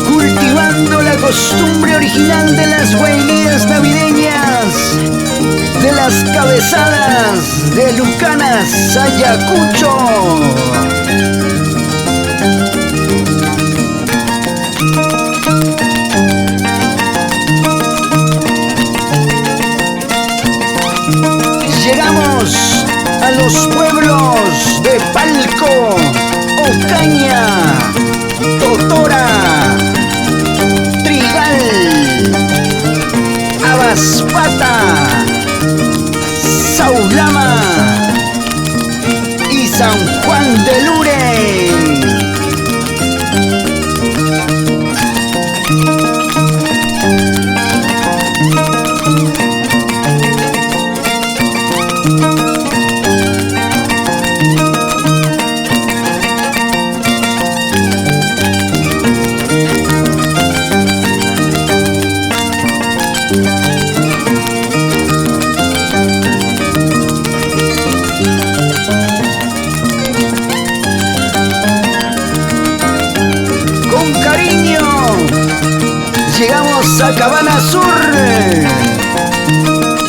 Cultivando la costumbre original de las huelguías navideñas, de las cabezadas de Lucanas, Ayacucho. Llegamos a los pueblos de Palco, Ocaña, Totora, Trigal, Abaspata, Saulama y San Juan de Luren. Llegamos a Cabana Sur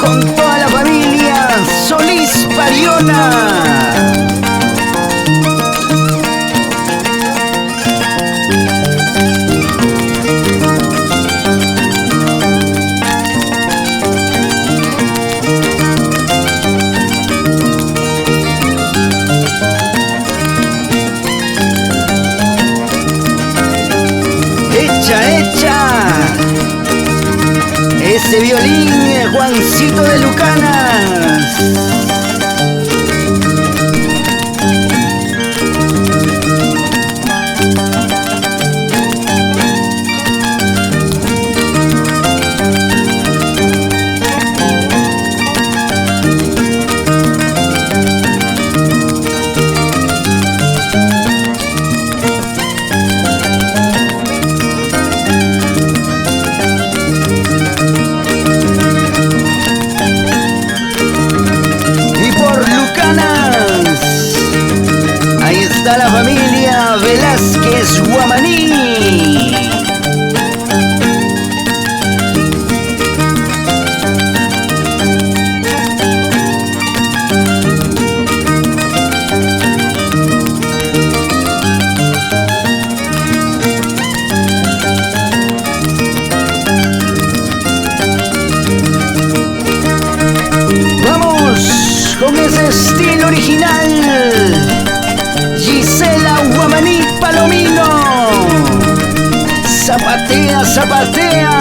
con toda la familia Solís Pariona. Ese violín, Juancito de Lucanas. Está la familia Velázquez Guamaní. Vamos con ese estilo original. Gisela Guamaní Palomino. Zapatea, zapatea.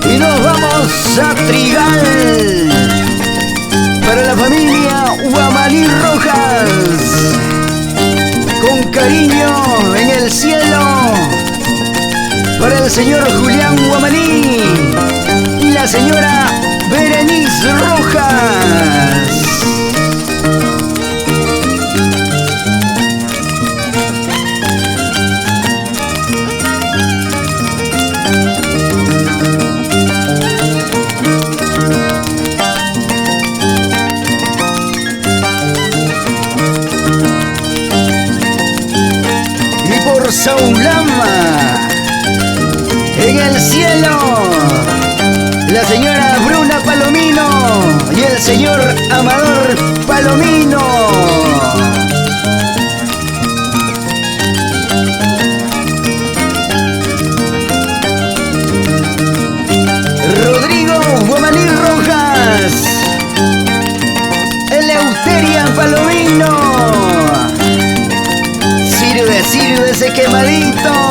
Y nos vamos a Trigal. Para la familia Guamaní Rojas, con cariño en el cielo, para el señor Julián Guamaní y la señora Berenice Rojas. Saulama, en el cielo, la señora Bruna Palomino y el señor Amador Palomino. Rodrigo Guamaní Rojas, Eleuteria Palomino. Sirve ese quemadito.